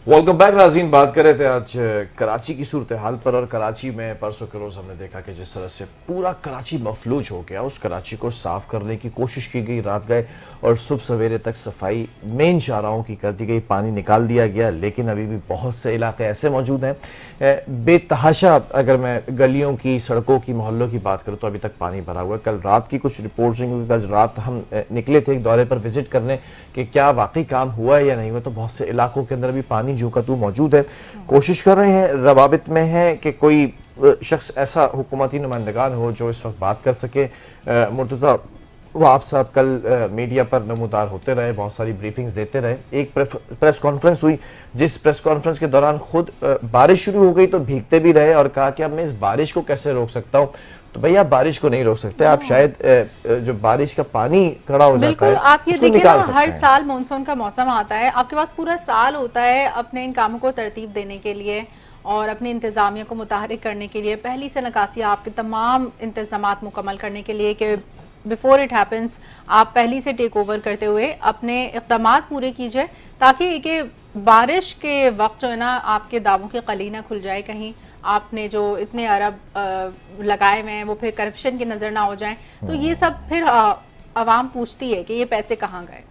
Welcome back नाज़रीन। बात कर रहे थे आज कराची की सूरत हाल पर, और कराची में परसों के रोज़ हमने देखा कि जिस तरह से पूरा कराची मफलूज हो गया, उस कराची को साफ़ करने की कोशिश की गई, रात गए और सुबह सवेरे तक सफाई मेन शाहराहों की कर दी गई, पानी निकाल दिया गया, लेकिन अभी भी बहुत से इलाके ऐसे मौजूद हैं बेतहाशा। अगर मैं गलियों की, सड़कों की, मोहल्लों की बात करूँ तो अभी तक पानी भरा हुआ है। कल रात की कुछ रिपोर्ट्स हैं, क्योंकि कल रात हम निकले थे एक दौरे पर विजिट करने कि क्या वाकई काम हुआ है या नहीं हुआ, तो बहुत से इलाकों के अंदर भी पानी जो का तू मौजूद है। कोशिश कर रहे हैं, रवाबित में है कि कोई शख्स ऐसा हुकूमती नुमाइंदगान हो जो इस वक्त बात कर सके। मुर्तज़ा वाब साहब कल मीडिया पर नमूदार होते रहे, बहुत सारी ब्रीफिंग्स देते रहे। एक प्रेस कॉन्फ्रेंस हुई, जिस प्रेस कॉन्फ्रेंस के दौरान खुद बारिश शुरू हो गई तो भीगते भी रहे और कहा कि अब मैं इस बारिश को कैसे रोक सकता हूँ। तो भैया, आप बारिश को नहीं रोक सकते, आप शायद जो बारिश का पानी खड़ा हो जाता है आप ये देखिए ना, हर साल मानसून का मौसम आता है, आपके पास पूरा साल होता है अपने इन कामों को तरतीब देने के लिए और अपनी इंतजामिया को मुतहरिक करने के लिए, पहली से नकासी आपके तमाम इंतजामात मुकम्मल करने के लिए कि बिफोर इट हैपन्स आप पहली से टेक ओवर करते हुए अपने इक़दामात पूरे कीजिए, ताकि कि बारिश के वक्त जो है ना आपके दावों की कली ना खुल जाए, कहीं आपने जो इतने अरब लगाए हुए हैं वो फिर करप्शन की नज़र ना हो जाए। तो ये सब फिर आवाम पूछती है कि ये पैसे कहाँ गए।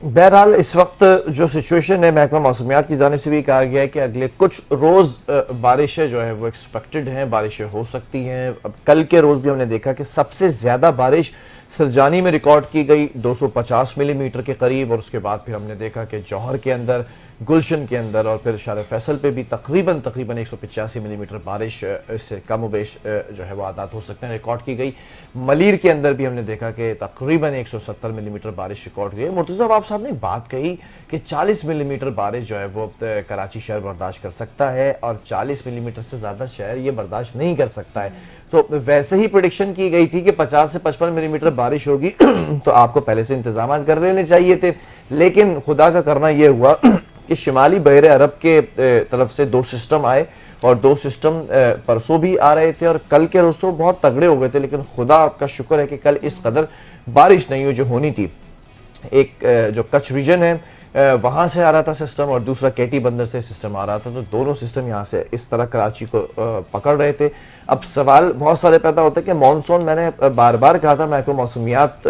बहरहाल इस वक्त जो सिचुएशन है, महकमा मौसमियात की जानिब से भी कहा गया है कि अगले कुछ रोज़ बारिशें जो है वो एक्सपेक्टेड हैं, बारिशें हो सकती हैं। अब कल के रोज़ भी हमने देखा कि सबसे ज़्यादा बारिश सरजानी में रिकॉर्ड की गई 250 मिलीमीटर के करीब, और उसके बाद फिर हमने देखा कि जौहर के अंदर, गुलशन के अंदर और फिर शार फैसल पे भी तकरीबन 185 मिलीमीटर बारिश, इससे कम उबेश जो है वो आदात हो सकते हैं, रिकॉर्ड की गई। मलीर के अंदर भी हमने देखा कि तकरीबन 170 मिलीमीटर बारिश रिकॉर्ड की गई। मुर्तज़ा वाब साहब ने बात कही कि 40 मिलीमीटर बारिश जो है वो कराची शहर बर्दाश्त कर सकता है, और 40 मिलीमीटर से ज़्यादा शहर ये बर्दाश्त नहीं कर सकता है। तो वैसे ही प्रेडिक्शन की गई थी कि 50 से 55 मिलीमीटर बारिश होगी तो आपको पहले से इंतजाम कर लेने चाहिए थे, लेकिन खुदा का करना यह हुआ कि शिमाली बहरे अरब के तरफ से दो सिस्टम आए, और दो सिस्टम परसों भी आ रहे थे और कल के रोज तो बहुत तगड़े हो गए थे, लेकिन खुदा का शुक्र है कि कल इस कदर बारिश नहीं हुई जो होनी थी। एक जो कच्छ रीजन है वहां से आ रहा था सिस्टम, और दूसरा केटी बंदर से सिस्टम आ रहा था, तो दोनों सिस्टम यहाँ से इस तरह कराची को पकड़ रहे थे। अब सवाल बहुत सारे पैदा होते हैं कि मानसून, मैंने बार बार कहा था महकमा मौसमियात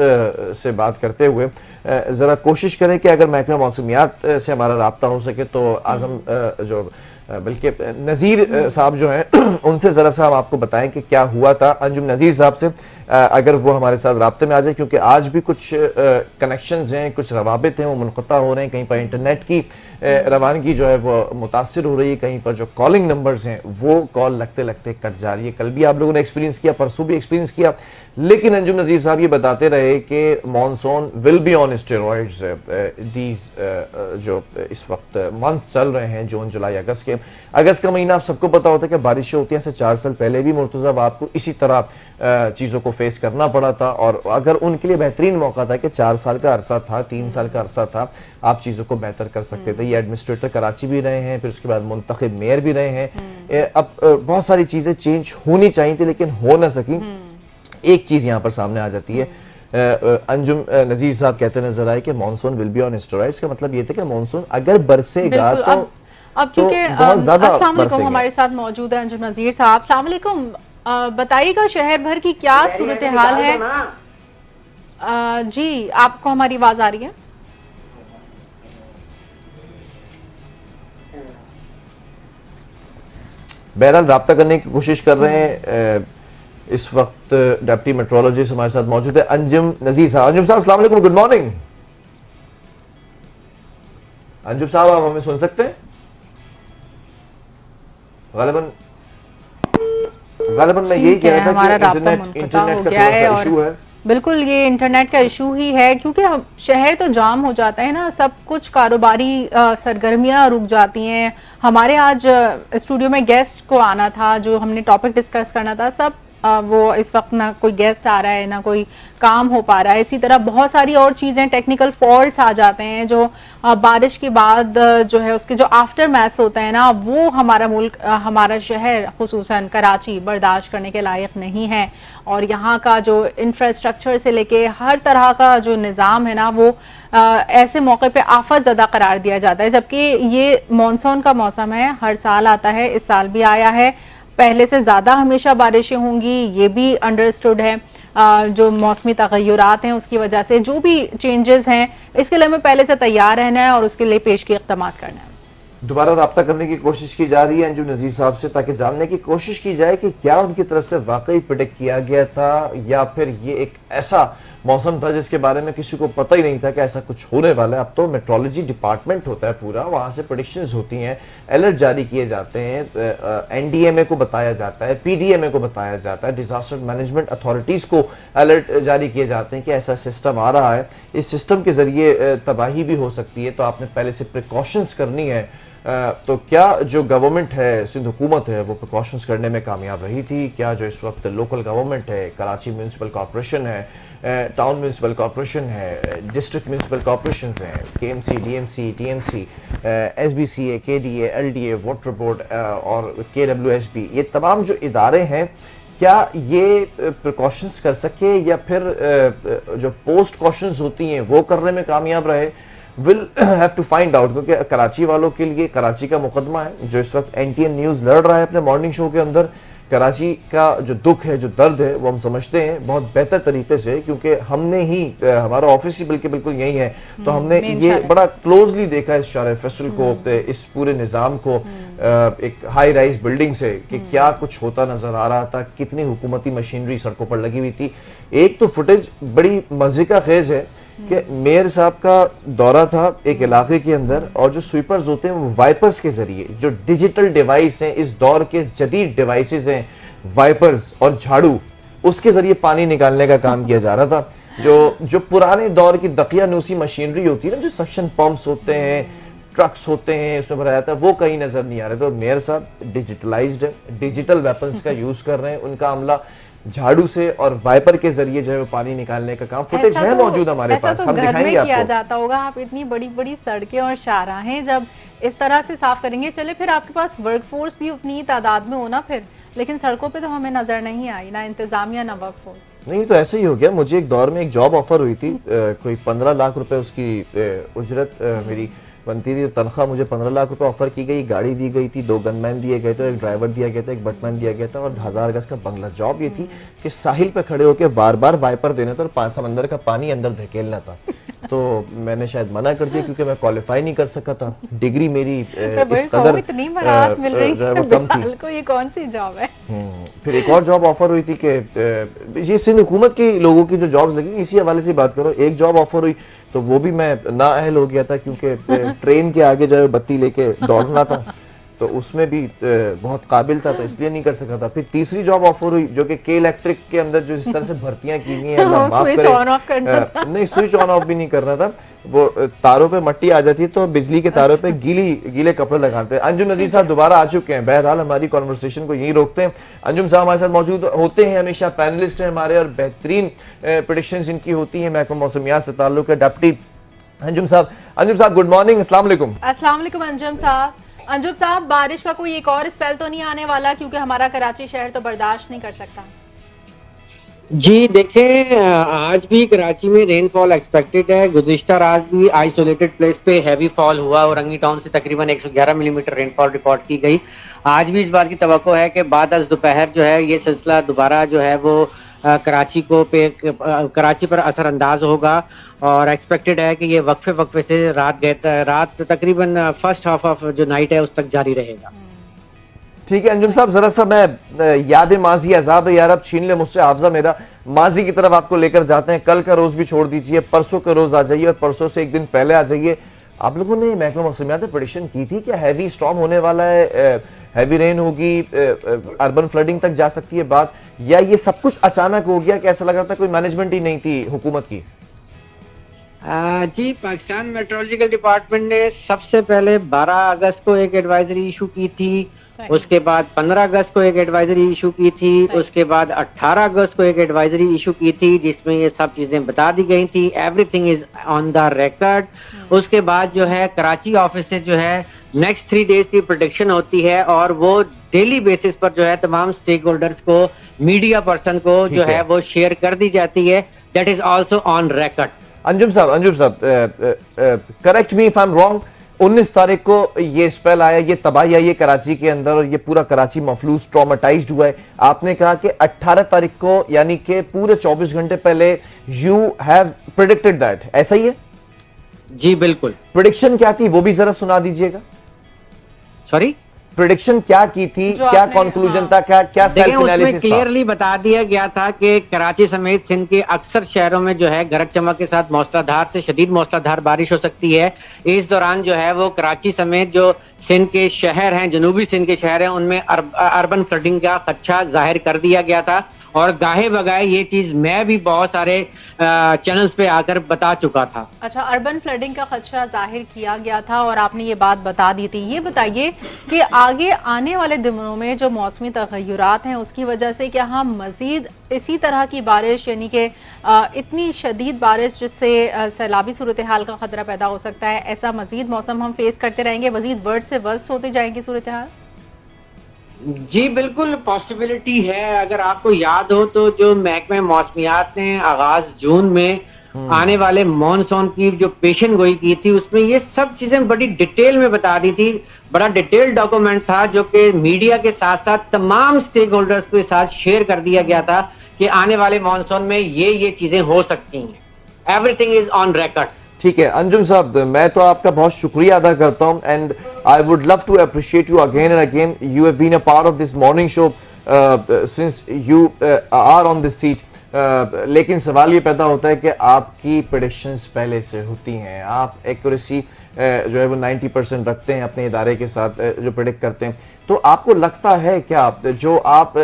से बात करते हुए, ज़रा कोशिश करें कि अगर महकमा मौसमियात से हमारा राब्ता हो सके तो आज़म जो बल्कि नज़ीर साहब जो हैं उनसे ज़रा सा हम आपको बताएं कि क्या हुआ था। अंजुम नज़ीर साहब से अगर वो हमारे साथ राब्ते में आ जाए, क्योंकि आज भी कुछ कनेक्शंस हैं, कुछ रवाबित हैं वो मुनक़ता हो रहे हैं, कहीं पर इंटरनेट की रवानगी जो है वो मुतासिर हो रही है, कहीं पर जो कॉलिंग नंबर्स हैं वो कॉल लगते लगते कट जा रही है। कल भी आप लोगों ने एक्सपीरियंस किया, परसों भी एक्सपीरियंस किया, लेकिन अंजुम नज़ीर साहब ये बताते रहे कि monsoon will be on steroids these, जो इस वक्त मंथ्स चल रहे हैं, जून जुलाई अगस्त के। अगस्त का महीना आप सबको पता होता है कि बारिशें होती हैं, से 4 साल पहले भी मुर्तज़ा आपको इसी तरह चीज़ों को फेस करना पड़ा था, और अगर उनके लिए बेहतरीन मौका था कि 4 साल का अरसा था, 3 साल का अरसा था, आप चीज़ों को बेहतर कर सकते थे। ये एडमिनिस्ट्रेटर कराची भी रहे हैं, फिर उसके बाद मुंतखब मेयर भी रहे हैं। अब बहुत सारी चीज़ें चेंज होनी चाहिए थी, लेकिन हो ना सकी। एक चीज़ यहाँ पर सामने आ जाती है, अंजुम नज़ीर साहब कहते नजर आए कि monsoon will be on steroids, का मतलब ये था कि मानसून अगर बरसेगा तो अब क्योंकि अस्सलाम वालेकुम हमारे साथ मौजूद है अंजुम नज़ीर साहब। अस्सलाम वालेकुम, बताइएगा शहर भर की क्या सूरत हाल है। जी, आपको हमारी आवाज आ रही है? बहरहाल राब्ता करने की कोशिश कर रहे हैं। इस वक्त डिप्टी मेट्रोलॉजिस्ट हमारे साथ मौजूद है अंजुम नज़ीर साहब। अंजुम साहब अस्सलाम वालेकुम, गुड मॉर्निंग। अंजुम साहब, आप हमें सुन सकते हैं? गालिबन मैं यही कह रहा था कि इंटरनेट का थोड़ा सा इशू है। बिल्कुल, ये इंटरनेट का इशू ही है, क्योंकि शहर तो जाम हो जाता है ना, सब कुछ कारोबारी सरगर्मियां रुक जाती हैं। हमारे आज स्टूडियो में गेस्ट को आना था, जो हमने टॉपिक डिस्कस करना था, सब वो इस वक्त ना कोई गेस्ट आ रहा है ना कोई काम हो पा रहा है। इसी तरह बहुत सारी और चीज़ें, टेक्निकल फॉल्ट्स आ जाते हैं जो बारिश के बाद जो है उसके जो आफ्टर मैथ्स होते हैं ना, वो हमारा मुल्क, हमारा शहर खुसूसन कराची बर्दाश्त करने के लायक नहीं है। और यहाँ का जो इंफ्रास्ट्रक्चर से लेके हर तरह का जो निज़ाम है ना, वो ऐसे मौके पे आफत ज़दा करार दिया जाता है। जबकि ये मॉनसून का मौसम है, हर साल आता है, इस साल भी आया है, पहले से ज़्यादा हमेशा बारिशें होंगी, ये भी अंडरस्टूड है। जो मौसमी तगय्युरात हैं उसकी वजह से जो भी चेंजेस हैं, इसके लिए हमें पहले से तैयार रहना है और उसके लिए पेशगी इक़दाम करना है। दोबारा रब्ता करने की कोशिश की जा रही है अंजुम नज़ीर साहब से, ताकि जानने की कोशिश की जाए कि क्या उनकी तरफ से वाकई प्रेडिक्ट किया गया था या फिर ये एक ऐसा मौसम था जिसके बारे में किसी को पता ही नहीं था कि ऐसा कुछ होने वाला है। अब तो मेट्रोलॉजी डिपार्टमेंट होता है पूरा, वहाँ से प्रेडिक्शंस होती हैं, अलर्ट जारी किए जाते हैं, NDMA को बताया जाता है, PDMA को बताया जाता है, डिजास्टर मैनेजमेंट अथॉरिटीज़ को अलर्ट जारी किए जाते हैं कि ऐसा सिस्टम आ रहा है, इस सिस्टम के ज़रिए तबाही भी हो सकती है, तो आपने पहले से प्रिकॉशंस करनी है। तो क्या जो गवर्नमेंट है, सिंध हुकूमत है, वो प्रिकॉशंस करने में कामयाब रही थी? क्या जो इस वक्त लोकल गवर्नमेंट है, कराची म्यूनसिपल कॉरपोरेशन है, टाउन म्यूनसिपल कॉरपोरेशन है, डिस्ट्रिक्ट म्यूनसिपल कॉरपोरेशन हैं, KMC, DMC, TMC, SBCA, KDA, LDA, water board और KWSB, ये तमाम जो इदारे हैं, क्या ये प्रिकॉशंस कर सके या फिर जो पोस्ट कॉशंस होती हैं वो करने में कामयाब रहे? Will have to find out, क्योंकि कराची वालों के लिए कराची का मुकदमा है जो इस वक्त NTN न्यूज़ लड़ रहा है अपने मॉर्निंग शो के अंदर। कराची का जो दुख है, जो दर्द है, वो हम समझते हैं बहुत बेहतर तरीके से, क्योंकि हमने ही, हमारा ऑफिस ही बल्कि बिल्कुल यही है, तो हमने ये बड़ा क्लोजली देखा इस शारे फेस्टिवल को, इस पूरे निज़ाम को, एक हाई राइज बिल्डिंग से कि क्या कुछ होता नजर आ रहा था, कितनी हुकूमती मशीनरी सड़कों पर लगी हुई थी। एक तो फुटेज बड़ी मजे का खेज है कि मेयर साहब का दौरा था एक इलाके के अंदर, और जो स्वीपर्स होते हैं वो वाइपर्स के जरिए, जो डिजिटल डिवाइस हैं, इस दौर के जदीद डिवाइसेस हैं, वाइपर्स और झाड़ू, उसके जरिए पानी निकालने का काम किया जा रहा था। जो पुराने दौर की दकियानूसी मशीनरी होती है ना, जो सक्शन पंप्स होते हैं, ट्रक्स होते हैं, उसमें भरा जाता है, वो कहीं नजर नहीं आ रहे। तो मेयर साहब डिजिटलाइज्ड है, डिजिटल वेपन्स का यूज कर रहे हैं, उनका अमला झाड़ू से और वाइपर के जरिए जो है वो पानी निकालने का काम, फुटेज है मौजूद हमारे पास, हम दिखाएंगे आपको। किया जाता होगा, आप इतनी बड़ी बड़ी सड़कें और शाहराहें जब इस तरह से साफ करेंगे, चले फिर आपके पास वर्कफोर्स भी उतनी तादाद में होना फिर, लेकिन सड़कों पे तो हमें नजर नहीं आई, ना इंतजामिया ना वर्कफोर्स। नहीं तो ऐसे ही हो गया। मुझे एक दौर में एक जॉब ऑफर हुई थी, कोई 15 लाख रुपए उसकी उजरत मेरी बनती थी, तनख्वाह मुझे 15 लाख रुपए ऑफर की गई, गाड़ी दी गई थी, 2 गनमैन दिए गए थे, एक ड्राइवर दिया गया था, एक बटमैन दिया गया था, और 1000 गज का बंगला। जॉब ये थी कि साहिल पे खड़े होकर बार बार वाइपर देना था और समंदर का पानी अंदर धकेलना था। तो मैंने शायद मना कर दिया क्योंकि मैं क्वालिफाई नहीं कर सका था, डिग्री मेरी इस कदर इतनी बरात मिल रही है, कम थी। को ये कौन सी जॉब है? फिर एक और जॉब ऑफर हुई थी कि ये सिंध हुकूमत के लोगों की जो जॉब्स लगी, इसी हवाले से बात करो। एक जॉब ऑफर हुई तो वो भी मैं नाअहल हो गया था, क्योंकि ट्रेन के आगे जो है बत्ती लेके दौड़ना था, तो उसमें भी बहुत काबिल था, तो इसलिए नहीं कर सका था। फिर तीसरी जॉब ऑफर हुई जो कि के इलेक्ट्रिक के अंदर जो इस तरह से भर्तियां की गई हैं, स्विच ऑन ऑफ करना था। नहीं, स्विच ऑन ऑफ भी नहीं करना था, वो तारों पे मट्टी आ जाती है तो बिजली के तारों पे गीले कपड़े लगाते हैं। अंजुम नज़ीर साहब दोबारा आ चुके हैं। बहरहाल हमारी कॉन्वर्सेशन को यहीं रोकते हैं। अंजुम साहब हमारे साथ मौजूद होते हैं, हमेशा पैनलिस्ट हैं हमारे, और बेहतरीन प्रेडिक्शंस इनकी होती हैं महकमा मौसमियात से ताल्लुक है। डिप्टी अंजुम साहब गुड मॉर्निंग, अस्सलाम वालेकुम। अस्सलाम वालेकुम अंजुम साहब। अंजुम साहब, बारिश का कोई एक और स्पेल तो नहीं आने वाला, क्योंकि हमारा कराची शहर तो बर्दाश्त नहीं कर सकता? जी देखें, आज भी कराची में रेनफॉल एक्सपेक्टेड है। गुज़िश्ता रात भी आइसोलेटेड प्लेस पे हैवी फॉल हुआ, औरंगी टाउन से तकरीबन 111 मिलीमीटर रेनफॉल रिकॉर्ड की गई। आज भी इस बात की तवक्को है कि बाद अज़ दोपहर जो है ये सिलसिला दोबारा जो है वो कराची पर असरअंदाज होगा, और एक्सपेक्टेड है कि ये वक्फे से रात तकरीबन फर्स्ट हाफ ऑफ जो नाइट है उस तक जारी रहेगा। ठीक है अंजुम साहब, जरा सा मैं याद माजी अजाब यार अब छीन ले मुझसे हाफजा मेरा, माजी की तरफ आपको लेकर जाते हैं। कल का रोज भी छोड़ दीजिए, परसों का रोज आ जाइए, और परसों से एक दिन पहले आ जाइए। आप लोगों ने महकमा मौसमियात में प्रेडिक्शन की थी कि हैवी स्टॉर्म होने वाला है, हैवी रेन होगी, अर्बन फ्लडिंग तक जा सकती है बात, या ये सब कुछ अचानक हो गया? कैसा लग रहा था, कोई मैनेजमेंट ही नहीं थी हुकूमत की? जी, पाकिस्तान मेट्रोलॉजिकल डिपार्टमेंट ने सबसे पहले 12 अगस्त को एक एडवाइजरी इशू की थी, सही। उसके बाद 15 अगस्त को एक एडवाइजरी इशू की थी, सही। उसके बाद 18 अगस्त को एक एडवाइजरी इशू की थी जिसमें ये सब चीजें बता दी गई थी, everything is on the record. उसके बाद जो है कराची ऑफिस से जो है नेक्स्ट 3 डेज की प्रोडिक्शन होती है और वो डेली बेसिस पर जो है तमाम स्टेक होल्डर्स को, मीडिया पर्सन को ठीक जो है। है वो शेयर कर दी जाती है, that is also on record. Anjum साहब, correct me if I am wrong, 19 तारीख को ये स्पेल आया, ये तबाही आई है कराची के अंदर और ये पूरा कराची मफलूज ट्रॉमेटाइज्ड हुआ है। आपने कहा कि 18 तारीख को, यानी कि पूरे 24 घंटे पहले यू हैव प्रेडिक्टेड दैट, ऐसा ही है? जी बिल्कुल। प्रेडिक्शन क्या थी वो भी जरा सुना दीजिएगा। सॉरी, प्रेडिक्शन क्या की थी, जो क्या आपने- कंक्लूजन हाँ। था, क्या क्या देखिए सेल्फ उसमें एनालिसिस था? क्लियरली बता दिया गया था कि कराची समेत सिंध के अक्सर शहरों में जो है गरज चमक के साथ मौसलाधार से शदीद मौसलाधार बारिश हो सकती है। इस दौरान जो है वो कराची समेत जो सिंध के शहर हैं, जनूबी सिंध के शहर हैं, उनमें अर्बन फ्लडिंग का खदशा जाहिर कर दिया गया था और गाहे बगाए ये चीज मैं भी बहुत सारे चैनल्स पे आकर बता चुका था। अच्छा, अर्बन फ्लडिंग का खदशा जाहिर किया गया था और आपने ये बात बता दी थी। ये बताइए कि आगे आने वाले दिनों में जो मौसमी तगय्युरात हैं उसकी वजह से क्या हम मज़ीद इसी तरह की बारिश, यानी कि इतनी शदीद बारिश जिससे सैलाबी सूरत हाल का खतरा पैदा हो सकता है, ऐसा मज़ीद मौसम हम फेस करते रहेंगे, मज़ीद वर्स्ट से वर्स्ट होती जाएगी सूरत हाल? जी बिल्कुल पॉसिबिलिटी है। अगर आपको याद हो तो जो महकमे मौसमियात ने आगाज जून में आने वाले मॉनसून की जो पेशन गोई की थी उसमें ये सब चीजें बड़ी डिटेल में बता दी थी। बड़ा डिटेल डॉक्यूमेंट था जो कि मीडिया के साथ साथ तमाम स्टेक होल्डर्स के साथ शेयर कर दिया गया था कि आने वाले मॉनसून में ये चीजें हो सकती हैं। Everything is on record. ठीक है अंजुम साहब, मैं तो आपका बहुत शुक्रिया अदा करता हूं and I would love to appreciate you again and again. You have been a part of this morning show since you are on this seat. लेकिन सवाल ये पैदा होता है कि आपकी प्रेडिक्शंस पहले से होती हैं, आप एक्यूरेसी जो है वो 90% रखते हैं अपने इदारे के साथ जो प्रेडिक्ट करते हैं, तो आपको लगता है क्या जो आप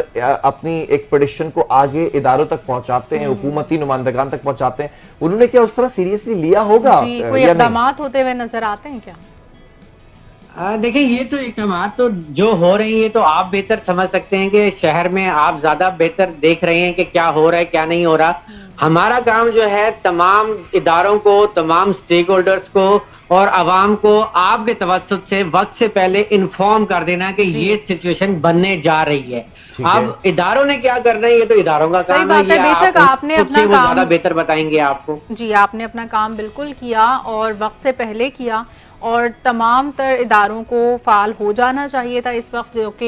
अपनी एक प्रेडिक्शन को आगे इदारों तक पहुंचाते हैं, हुकूमती नुमाइंदगान तक पहुंचाते हैं, उन्होंने क्या उस तरह सीरियसली लिया होगा जी, या कोई नहीं? इक़दामात होते हुए नजर आते हैं क्या? देखिए ये तो इक़दामात तो जो हो रहे हैं ये तो आप बेहतर समझ सकते हैं कि शहर में आप ज्यादा बेहतर देख रहे हैं कि क्या हो रहा है क्या नहीं हो रहा। हमारा काम जो है तमाम इदारों को, तमाम स्टेक होल्डर्स को और आवाम को आपके तवज्जुद से वक्त से पहले इन्फॉर्म कर देना कि ये सिचुएशन बनने जा रही है। ठीक है। अब इदारों ने क्या करना है ये तो इदारों का सही काम बात है, ये बेशक आप आपने खुद अपना से वो काम- ज्यादा बेहतर बताएंगे आपको। जी, आपने अपना काम बिल्कुल किया और वक्त से पहले किया और तमाम तर इदारों को फ़ाल हो जाना चाहिए था इस वक्त, जो कि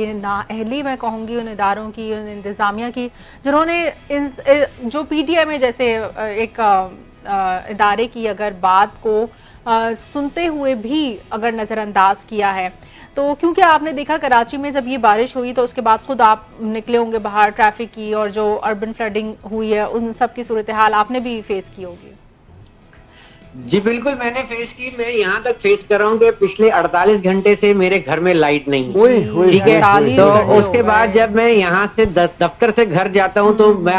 ये नाअहली मैं कहूँगी उन इदारों की, उन इंतज़ामिया की जिन्होंने जो PTI में जैसे एक इदारे की अगर बात को सुनते हुए भी अगर नज़रअंदाज किया है, तो क्योंकि आपने देखा कराची में जब ये बारिश हुई तो उसके बाद खुद आप निकले होंगे बाहर, ट्रैफिक की और जो अर्बन फ्लडिंग हुई है उन सब की सूरत हाल आपने भी फेस की होगी। जी बिल्कुल मैंने फेस की। मैं यहाँ तक फेस कर रहा हूँ कि पिछले 48 घंटे से मेरे घर में लाइट नहीं है। ठीक है, 48 तो घंटे उसके हो बाद गए। जब मैं यहाँ से दफ्तर से घर जाता हूँ तो मैं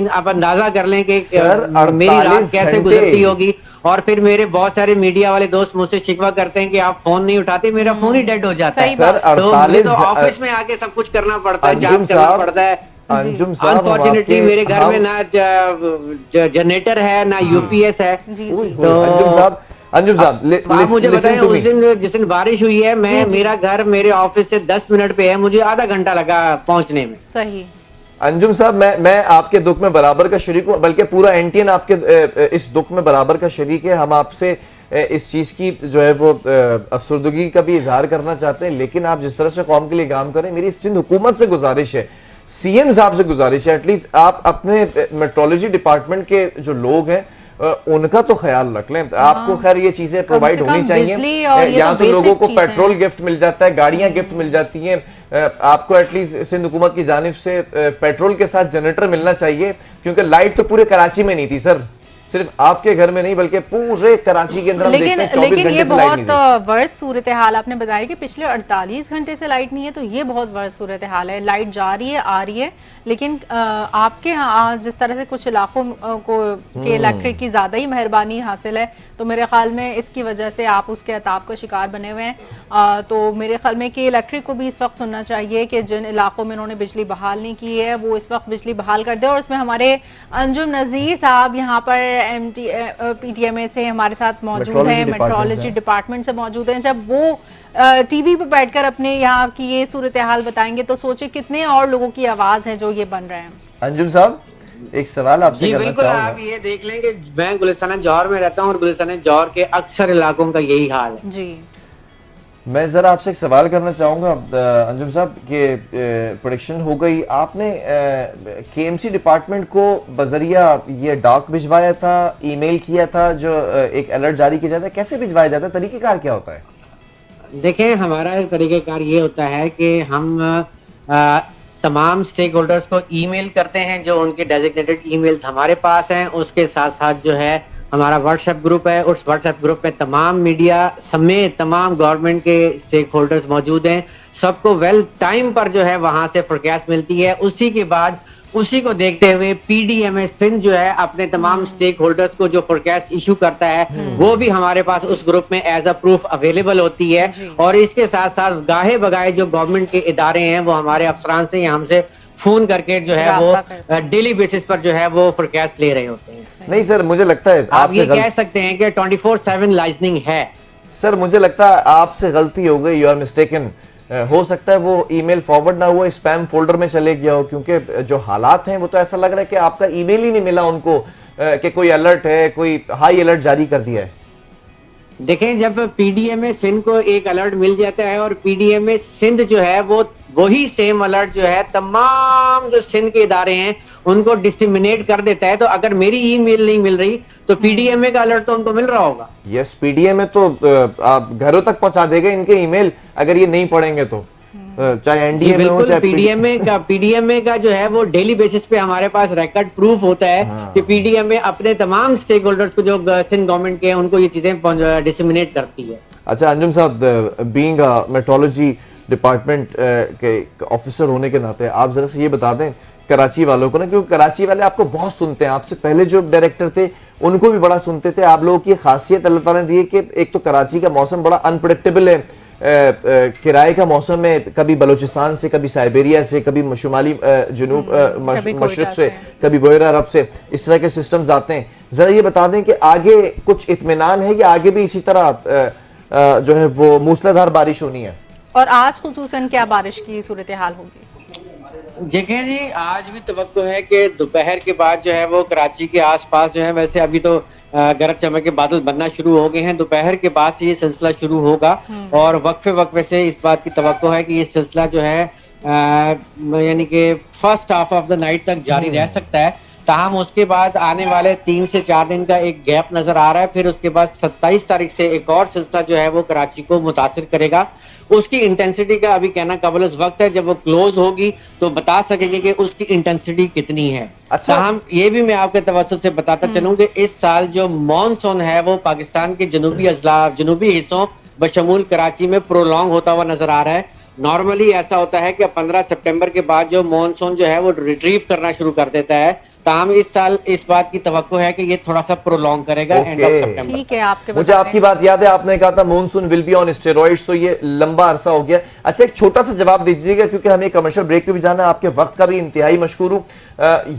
आप अंदाजा कर लें कि सर, मेरी रात 48 कैसे घंटे। गुजरती होगी। और फिर मेरे बहुत सारे मीडिया वाले दोस्त मुझसे शिकवा करते हैं कि आप फोन नहीं उठाते, मेरा फोन ही डेड हो जाता है। सही सर, बात। तो मुझे 48 तो ऑफिस में आके सब कुछ करना पड़ता है, अंजुम जांच करना साहब, पड़ता है। अंजुम साहब, हम अनफॉर्चुनेटली आपके- मेरे घर में हम- ना जनरेटर है ना UPS है। जी ओए, जी। ओए, अंजुम साहब, आप आप मुझे बताएं टू उस मी। दिन जिस दिन बारिश हुई है, मैं जी, जी। मेरा घर मेरे ऑफिस से 10 मिनट पे है, मुझे आधा घंटा लगा पहुंचने में। सही। अंजुम साहब, मैं आपके दुख में बराबर का शरीक हूँ, बल्कि पूरा NTN आपके इस दुख में बराबर का शरीक है। हम आपसे इस चीज की जो है वो अफसरदगी का भी इजहार करना चाहते हैं, लेकिन आप जिस तरह से कौम के लिए काम करें, मेरी सिंध हुकूमत से गुजारिश है, CM साहब से गुजारिश है, एटलीस्ट आप अपने मेट्रोलॉजी डिपार्टमेंट के जो लोग हैं उनका तो ख्याल रख लें। आपको खैर ये चीजें प्रोवाइड से होनी कम चाहिए। बिजली और ये यहाँ तो तो लोगों basic को चीजें पेट्रोल हैं। गिफ्ट मिल जाता है, गाड़ियां गिफ्ट मिल जाती हैं। आपको एटलीस्ट सिंध हुकूमत की जानिब से पेट्रोल के साथ जनरेटर मिलना चाहिए, क्योंकि लाइट तो पूरे कराची में नहीं थी सर, सिर्फ आपके घर में नहीं बल्कि पूरे कराची के अंदर हम देखते लेकिन हैं 24 लेकिन घंटे ये से लाइट नहीं बहुत वर्स्ट सूरत हाल आपने बताया कि पिछले 48 घंटे से लाइट नहीं है, तो ये बहुत वर्स्ट सूरत हाल है। लाइट जा रही है, आ रही है, लेकिन आपके यहाँ जिस तरह से कुछ इलाकों को के इलेक्ट्रिक की ज़्यादा ही मेहरबानी हासिल है, तो मेरे ख्याल में इसकी वजह से आप उसके अताब का शिकार बने हुए हैं। तो मेरे ख्याल में कि इलेक्ट्रिक को भी इस वक्त सुनना चाहिए कि जिन इलाकों में उन्होंने बिजली बहाल नहीं की है वो इस वक्त बिजली बहाल कर दे। और इसमें हमारे अंजुम नज़ीर साहब यहाँ पर PTMA से हमारे साथ मौजूद हैं, मेट्रोलॉजी डिपार्टमेंट से मौजूद हैं। जब वो टीवी पे बैठकर अपने यहाँ की ये सूरत हाल बताएंगे तो सोचे कितने और लोगों की आवाज है जो ये बन रहे हैं। अंजुम साहब, एक सवाल आपसे जी करना बिल्कुल, चाहूंगा। आप ये देख लें कि मैं गुलिस्तान जौहर में रहता हूँ और गुलिस्तान जौहर के अक्सर इलाकों का यही हाल है। जी, मैं जरा आपसे एक सवाल करना चाहूंगा अंजुम साहब कि प्रोडिक्शन हो गई, आपने KMC डिपार्टमेंट को बजरिया ये डाक भिजवाया था, ईमेल किया था जो एक अलर्ट जारी किया जाता है, कैसे भिजवाया जाता है, तरीकेकार क्या होता है? देखें, हमारा तरीक़ेकार ये होता है कि हम तमाम स्टेक होल्डर्स को ईमेल करते हैं, जो उनके डेजिग्नेटेड ईमेल्स हमारे पास हैं। उसके साथ साथ जो है हमारा व्हाट्सएप ग्रुप है, उस व्हाट्सएप ग्रुप में तमाम मीडिया समेत तमाम गवर्नमेंट के स्टेक होल्डर्स मौजूद हैं। सबको वेल टाइम पर जो है वहां से फोरकास्ट मिलती है। उसी के बाद उसी को देखते हुए PDMA सिंध जो है अपने तमाम स्टेक होल्डर्स को जो फोरकास्ट इशू करता है वो भी हमारे पास उस ग्रुप में एज अ प्रूफ अवेलेबल होती है। और इसके साथ साथ गाहे बगाहे जो गवर्नमेंट के इदारे हैं वो हमारे अफसरान से या हमसे फोन करके जो है वो डेली बेसिस पर जो है वो फोरकास्ट ले रहे होते हैं। नहीं सर, मुझे लगता है आप ये कह सकते हैं कि 24/7 लाइजनिंग है। सर मुझे लगता है आपसे गलती हो गई, यू आर मिस्टेकन। हो सकता है वो ईमेल फॉरवर्ड ना हुआ, स्पैम फोल्डर में चले गया हो, क्योंकि जो हालात हैं वो तो ऐसा लग रहा है कि आपका ईमेल ही नहीं मिला उनको कि कोई अलर्ट है, कोई हाई अलर्ट जारी कर दिया है। देखें, जब PDMA सिंध को एक अलर्ट मिल जाता है और PDMA सिंध जो है वो वही सेम अलर्ट जो है तमाम जो सिंध के इदारे हैं उनको डिसिमिनेट कर देता है। तो अगर मेरी ईमेल नहीं मिल रही तो PDMA का अलर्ट तो उनको मिल रहा होगा। यस, PDMA तो आप घरों तक पहुंचा देगा इनके ईमेल अगर ये नहीं पढ़ेंगे तो, चाहे NDA में हो चाहे PDMA का जो है वो डेली बेसिस पे हमारे पास रिकॉर्ड प्रूफ होता है कि PDMA अपने तमाम स्टेक होल्डर्स को जो सिंध गवर्नमेंट के हैं उनको ये चीजें डिसिमिनेट करती है। अच्छा अंजुम साहब, बीइंग मेट्रोलॉजी डिपार्टमेंट के ऑफिसर होने के नाते आप जरा से ये बता दें कराची वालों को ना, क्योंकि कराची वाले आपको बहुत सुनते हैं, आपसे पहले जो डायरेक्टर थे उनको भी बड़ा सुनते थे। आप लोगों की खासियत अल्लाह ताला ने दी है कि एक तो कराची का मौसम बड़ा अनप्रेडिक्टेबल है, किराए का मौसम है, कभी बलूचिस्तान से, कभी साइबेरिया से, कभी शुमाली जनूब मशरक से, कभी बोयरा अरब से, इस तरह के सिस्टम्स आते हैं। जरा ये बता दें कि आगे कुछ इत्मीनान है या आगे भी इसी तरह जो है वो मूसलाधार बारिश होनी है? और आज खुसूसन क्या बारिश की सूरत हाल होगी? देखें जी, आज भी तवक्को है कि दोपहर के बाद जो है वो कराची के आसपास जो है, वैसे अभी तो गरज चमक के बादल बनना शुरू हो गए हैं, दोपहर के बाद से ये सिलसिला शुरू होगा और वक्फे वक्फे से इस बात की तवक्को है कि ये सिलसिला जो है यानी कि first half of the night तक जारी रह सकता है। ताहम उसके बाद आने वाले 3 से 4 दिन का एक गैप नजर आ रहा है। फिर उसके बाद 27 तारीख से एक और सिलसिला जो है वो कराची को मुतासिर करेगा। उसकी इंटेंसिटी का अभी कहना काबिल वक्त है, जब वो क्लोज होगी तो बता सकेंगे कि उसकी इंटेंसिटी कितनी है। अच्छा, हम ये भी मैं आपके तवज्जुह से बताता चलूं कि इस साल जो मॉनसून है वो पाकिस्तान के जनूबी अजला जनूबी हिस्सों बशमूल कराची में प्रोलॉन्ग होता हुआ नजर आ रहा है। नॉर्मली ऐसा होता है कि 15 सितंबर के बाद जो मॉनसून जो है वो रिट्रीव करना शुरू कर देता है। ताहम इस साल इस बात की तवक्को है कि ये थोड़ा सा प्रोलॉन्ग करेगा एंड ऑफ सितंबर। ठीक है, आपके मुझे आपकी बात याद है, आपने कहा था monsoon will be on steroids, तो ये लंबा अरसा हो गया। अच्छा, एक छोटा सा जवाब दीजिएगा क्योंकि हमें कमर्शियल ब्रेक पे भी जाना है, आपके वक्त का भी इंतहाई मशकूर हूं।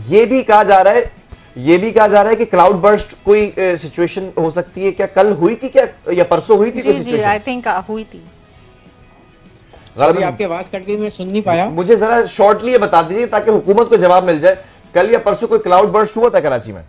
ये भी कहा जा रहा है कि क्लाउड बर्स्ट कोई सिचुएशन हो सकती है, क्या कल हुई थी क्या या परसों हुई थी? जी, आई थिंक हुई थी। आपकी आवाज कट गई, मैं सुन नहीं पाया। मुझे जरा शॉर्टली ये बता दीजिए ताकि हुकूमत को जवाब मिल जाए, कल या परसों कोई क्लाउड बर्स्ट हुआ था कराची में?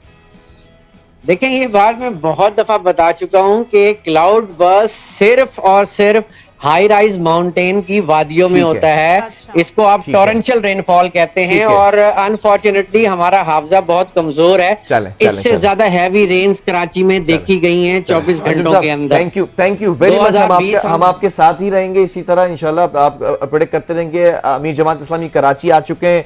देखें, ये बात मैं बहुत दफा बता चुका हूं कि क्लाउड बर्स्ट सिर्फ और सिर्फ हाई राइज माउंटेन की वादियों में ठीक है। होता है। अच्छा। इसको आप ठीक है। टॉरेंशियल रेनफॉल कहते ठीक हैं। है। और अनफॉर्चुनेटली हमारा हाफजा बहुत कमजोर है। चलें, चलें, इससे चलें। ज्यादा हैवी रेन्स कराची में देखी गई हैं 24 अर्जुन घंटों के साहब, अंदर। Thank you very much. हम 2020 आपके साथ ही रहेंगे इसी तरह इंशाल्लाह। आप प्रेडिक्ट करते रहेंगे। अमीर जमात इस्लामी कराची आ चुके हैं।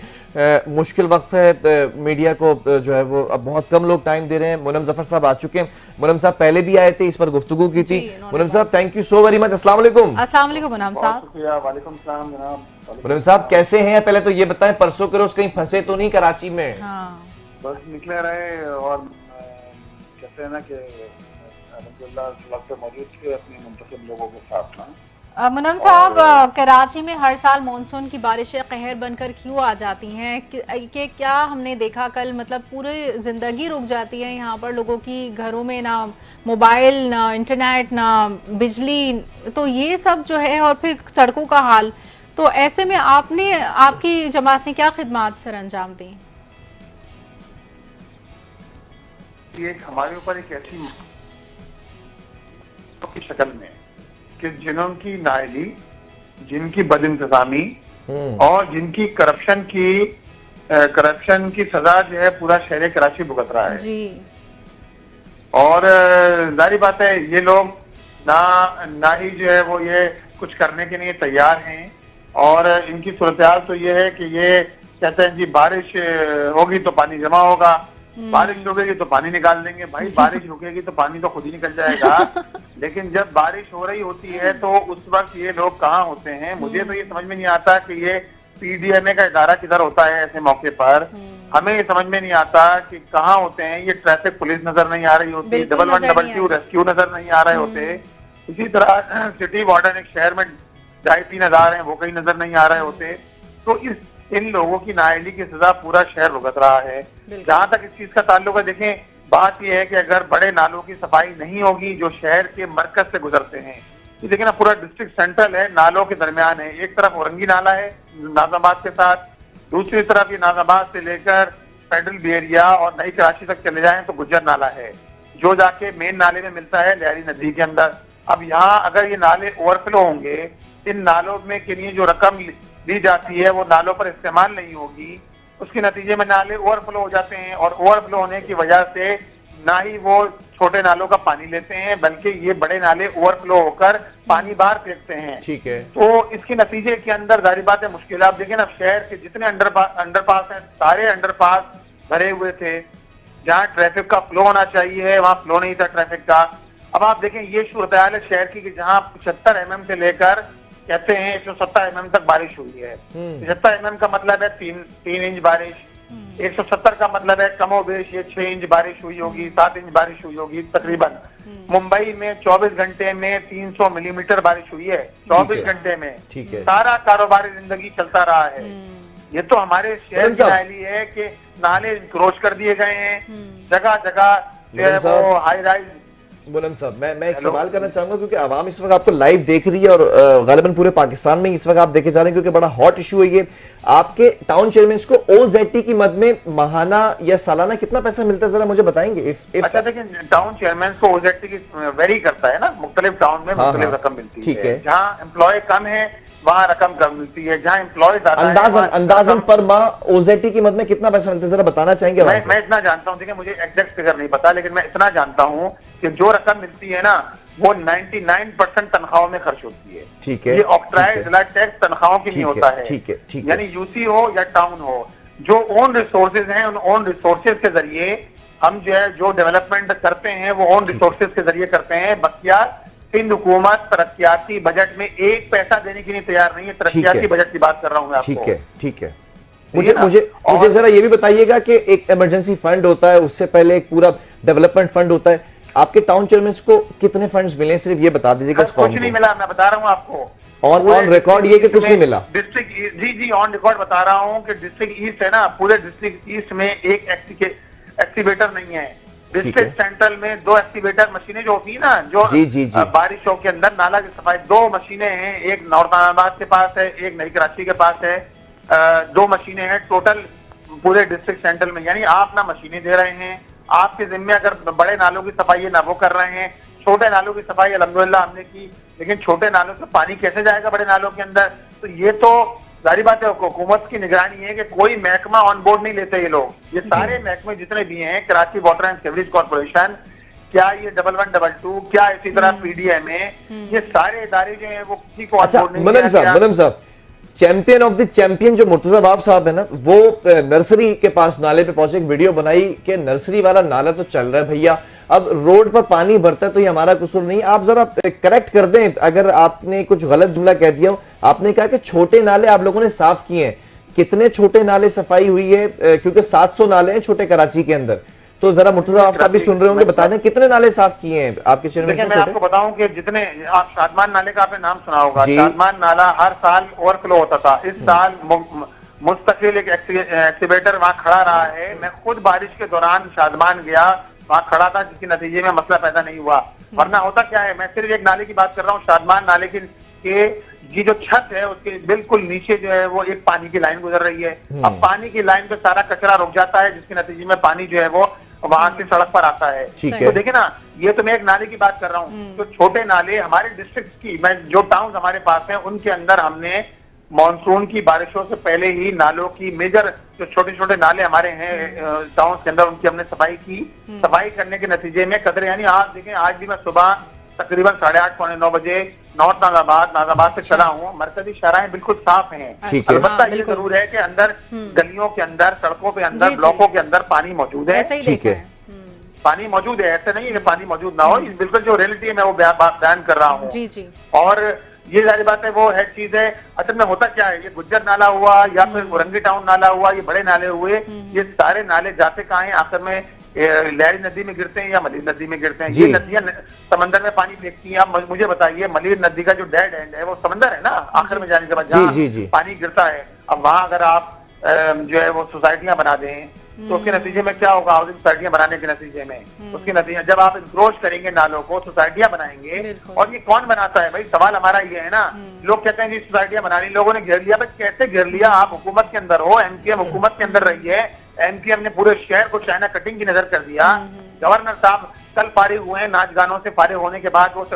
मुश्किल वक्त है, मीडिया को जो है वो अब बहुत कम लोग टाइम दे रहे हैं। मुनम जफर साहब आ चुके हैं। मुनम साहब पहले भी आए थे, इस पर गुफ्तगू की थी। जी, उन्होंने मुनम साहब thank you so very much. अस्सलाम वालेकुम। अस्सलाम वालेकुम मुनाम साहब। शुक्रिया। वालेकुम सलाम जनाब। मुनम साहब कैसे हैं? पहले तो ये बताएं, परसों के रोज कहीं फंसे तो नहीं कराची में? हाँ, बस निकले रहे और कहते हैं ना कि अल्हम्दुलिल्लाह वक्त पे मौजूद थे अपने मुंतखब लोगों के साथ ना। मुनम साहब, कराची में हर साल मानसून की बारिशें कहर बनकर क्यों आ जाती हैं कि क्या हमने देखा कल, मतलब पूरी ज़िंदगी रुक जाती है यहाँ पर लोगों की। घरों में ना मोबाइल, ना इंटरनेट, ना बिजली, तो ये सब जो है, और फिर सड़कों का हाल। तो ऐसे में आपकी जमात ने क्या खिदमात सर अंजाम दी? ये हमारे ऊपर एक ऐसी की शक्ल में कि जिनकी नाअहली, जिनकी बदइंतजामी और जिनकी करप्शन की सजा जो है पूरा शहर कराची भुगत रहा है जी। और जाहिर बात है ये लोग ना ही जो है वो ये कुछ करने के लिए तैयार हैं। और इनकी सूरत तो ये है कि ये कहते हैं जी बारिश होगी तो पानी जमा होगा, बारिश रुकेगी तो पानी निकाल देंगे। भाई बारिश रुकेगी तो पानी तो खुद ही निकल जाएगा। लेकिन जब बारिश हो रही होती है तो उस वक्त ये लोग कहाँ होते हैं? मुझे तो ये समझ में नहीं आता कि ये पीडीएमए का इदारा किधर होता है ऐसे मौके पर। हमें ये समझ में नहीं आता कि कहाँ होते हैं। ये ट्रैफिक पुलिस नजर नहीं आ रही होती, बिल्कुल 1112 रेस्क्यू नजर नहीं आ रहे होते। इसी तरह सिटी वार्डन एक शहर में 2,500 हैं, वो कहीं नजर नहीं आ रहे होते। तो इन लोगों की नाअहली की सजा पूरा शहर भुगत रहा है। जहां तक इस चीज का ताल्लुक है, देखें बात यह है कि अगर बड़े नालों की सफाई नहीं होगी जो शहर के मरकज से गुजरते हैं, ये देखिए ना पूरा डिस्ट्रिक्ट सेंट्रल है, नालों के दरमियान है। एक तरफ औरंगी नाला है नाजाबाद के साथ, दूसरी तरफ ये नाजाबाद से लेकर फेडरल बेरिया और नई कराची तक चले जाएं तो गुज्जर नाला है जो जाके मेन नाले में मिलता है लहरी नदी के अंदर। अब यहाँ अगर ये नाले ओवरफ्लो होंगे, इन नालों में के लिए जो रकम दी जाती है वो नालों पर इस्तेमाल नहीं होगी, उसके नतीजे में नाले ओवरफ्लो हो जाते हैं। और ओवरफ्लो होने की वजह से ना ही वो छोटे नालों का पानी लेते हैं बल्कि ये बड़े नाले ओवरफ्लो होकर पानी बाहर फेंकते हैं। ठीक है। तो इसके नतीजे के अंदर जाहिर बात है मुश्किल। आप देखें ना शहर के जितने अंडरपास हैं सारे अंडरपास भरे हुए थे। जहाँ ट्रैफिक का फ्लो होना चाहिए वहाँ फ्लो नहीं था ट्रैफिक का। अब आप देखें ये सूरत हाल है शहर की कि जहाँ 75 mm से लेकर कहते हैं 170 mm तक बारिश हुई है। 75 mm का मतलब है 3 इंच बारिश, 170 का मतलब है कमोबेश ये 6 इंच बारिश हुई होगी, 7 इंच बारिश हुई होगी तकरीबन। मुंबई में 24 घंटे में 300 मिलीमीटर बारिश हुई है 24 घंटे में। ठीक है। सारा कारोबारी जिंदगी चलता रहा है। ये तो हमारे शहर की नाली है कि नाले इंक्रोच कर दिए गए हैं, जगह जगह जो है वो हाई राइज। मुनम साहब, मैं एक सवाल करना चाहूंगा क्योंकि आवाम इस वक्त आपको लाइव देख रही है और गालिबन पूरे पाकिस्तान में इस वक्त आप देखे जा रहे हैं क्योंकि बड़ा हॉट इशू है ये। आपके टाउन चेयरमैन को ओजेटी की मद में माहाना या सालाना कितना पैसा मिलता है, जरा मुझे बताएंगे। अच्छा देखिए, टाउन चेयरमैन को ओजेटी की वेरी करता है ना, मुख्तलिफ टाउन में मुख्तलिफ रकम मिलती है। ठीक है। जहाँ एम्प्लॉय कम है वहाँ रकम कम मिलती है, जहाँ एम्प्लॉय अंदाजन पर माह ओजेटी की मद में कितना पैसा मिलता है, जरा बताना चाहेंगे? मैं इतना जानता हूँ, देखिए मुझे एग्जैक्ट फिगर नहीं पता लेकिन मैं इतना जानता हूँ कि जो रकम मिलती है ना वो 99% तनख्वाहों में खर्च होती है। ठीक है। ये ऑक्ट्राइज जिला टैक्स तनख्वाहों की नहीं होता है। ठीक है। यानी यूसी हो या टाउन हो, जो ओन रिसोर्सेज हैं उन ओन रिसोर्सेज के जरिए हम जो है जो डेवलपमेंट करते हैं वो ओन रिसोर्सेज के जरिए करते हैं। बकिया सिंध हुकूमत तरक्याती बजट में एक पैसा देने के लिए तैयार नहीं है। तरक्याती बजट की बात कर रहा हूँ मैं आपको। ठीक है। मुझे जरा ये भी बताइएगा कि एक इमरजेंसी फंड होता है, उससे पहले एक पूरा डेवलपमेंट फंड होता है। आपके टाउन चेयरमैन को कितने फंड्स मिले, सिर्फ ये बता दीजिएगा। कुछ नहीं मिला, मैं बता रहा हूँ आपको। ऑन रिकॉर्ड ये कि कुछ नहीं मिला। डिस्ट्रिक्ट जी ऑन रिकॉर्ड बता रहा हूँ कि डिस्ट्रिक्ट ईस्ट है ना, पूरे डिस्ट्रिक्ट ईस्ट में एक एक्सीवेटर नहीं है। डिस्ट्रिक्ट सेंट्रल में 2 एक्सीवेटर मशीनें जो होती है ना, जो जी। बारिशों के अंदर नाला की सफाई, 2 मशीनें हैं। एक नौरतानाबाद के पास है, एक नई कराची के पास है। 2 मशीनें हैं टोटल पूरे डिस्ट्रिक्ट सेंट्रल में। यानी आप ना मशीनें दे रहे हैं, आपके जिम्मे अगर बड़े नालों की सफाई है ना वो कर रहे हैं, छोटे नालों की सफाई अल्हम्दुलिल्लाह हमने की, लेकिन छोटे नालों से पानी कैसे जाएगा बड़े नालों के अंदर? तो ये तो जारी बात है, हुकूमत की निगरानी है कि कोई महकमा ऑन बोर्ड नहीं लेते ये लोग। ये सारे महकमे जितने भी हैं, Karachi water and sewerage corporation, क्या ये 1112, क्या इसी तरह PDMA, ये सारे इदारे जो हैं वो किसी को ऑन अच्छा बोर्ड नहीं मदन लिया गया। साहब चैंपियन ऑफ द चैंपियन जो मुर्तजा बाब साहब है ना, वो नर्सरी के पास नाले पे पहुंचे, एक वीडियो बनाई कि नर्सरी वाला नाला तो चल रहा है भैया, अब रोड पर पानी भरता है तो ये हमारा कसूर नहीं। आप जरा करेक्ट कर दें अगर आपने कुछ गलत जुमला कह दिया हो। आपने कहा कि छोटे नाले आप लोगों ने साफ किए हैं, कितने छोटे नाले सफाई हुई है? क्योंकि 700 नाले हैं छोटे कराची के अंदर, तो जरा मुर्तजा आप साहब भी सुन रहे होंगे, बता दें कितने नाले साफ किए हैं आपके शहर में? देखिए, मैं आपको बताऊं कि जितने आप शादमान नाले का आपने नाम सुना होगा, शादमान नाला हर साल ओवरफ्लो होता था। इस साल मुस्तकिल एक एक्सीवेटर वहां खड़ा रहा है। मैं खुद बारिश के दौरान शादमान गया, वहां खड़ा था, जिसके नतीजे में मसला पैदा नहीं हुआ। वरना होता क्या है, मैं सिर्फ एक नाले की बात कर रहा हूँ, शादमान नाले की जो छत है उसके बिल्कुल नीचे जो है वो एक पानी की लाइन गुजर रही है। अब पानी की लाइन पे सारा कचरा रुक जाता है, जिसके नतीजे में पानी जो है वो वहां से सड़क पर आता है। तो देखिए ना, ये तो मैं एक नाले की बात कर रहा हूँ। तो छोटे नाले हमारे डिस्ट्रिक्ट की, मैं जो टाउन हमारे पास है उनके अंदर हमने मानसून की बारिशों से पहले ही नालों की मेजर जो छोटे छोटे नाले हमारे हैं टाउन के अंदर, उनकी हमने सफाई की। सफाई करने के नतीजे में कदर, यानी आप देखें, आज भी मैं सुबह तकरीबन 8:30 पौने 9 बजे नॉर्थ नाजाबाद से चला हूँ। मरकजी शहराएं बिल्कुल साफ हैं। अलबत्ता ये जरूर है कि अंदर गलियों के अंदर, सड़कों के अंदर, ब्लॉकों के अंदर पानी मौजूद है। ठीक है, पानी मौजूद है, ऐसे नहीं है कि पानी मौजूद ना हो। बिल्कुल जो रियलिटी है मैं वो बयान कर रहा हूँ। और ये जारी बात है, वो है चीज है। असल में होता क्या है, ये गुज्जर नाला हुआ या फिर औरंगी टाउन नाला हुआ, ये बड़े नाले हुए, ये सारे नाले जाते कहाँ हैं? आखिर में लहरी नदी में गिरते हैं या मलिर नदी में गिरते हैं। ये नदियां समंदर में पानी फेंकती हैं। आप मुझे बताइए, मलिर नदी का जो डेड एंड है वो समंदर है ना, आखिर में जाने के बाद जहाँ पानी गिरता है। अब वहां अगर आप जो है वो सोसाइटियां बना दें तो उसके नतीजे में क्या होगा? हाउसिंग सोसाइटियां बनाने के नतीजे में उसके नतीजे, जब आप इंक्रोच करेंगे नालों को, सोसाइटियां बनाएंगे, और ये कौन बनाता है भाई? सवाल हमारा ये है ना। लोग कहते हैं जी सोसाइटियां बनानी, लोगों ने घेर लिया। भाई कैसे घेर लिया? आप हुकूमत के अंदर हो, MQM हुकूमत के अंदर रही है। MQM ने पूरे शहर को चाइना कटिंग की नजर कर दिया। गवर्नर साहब कल फारिग हुए हैं, नाच गानों से फारिग होने के बाद वो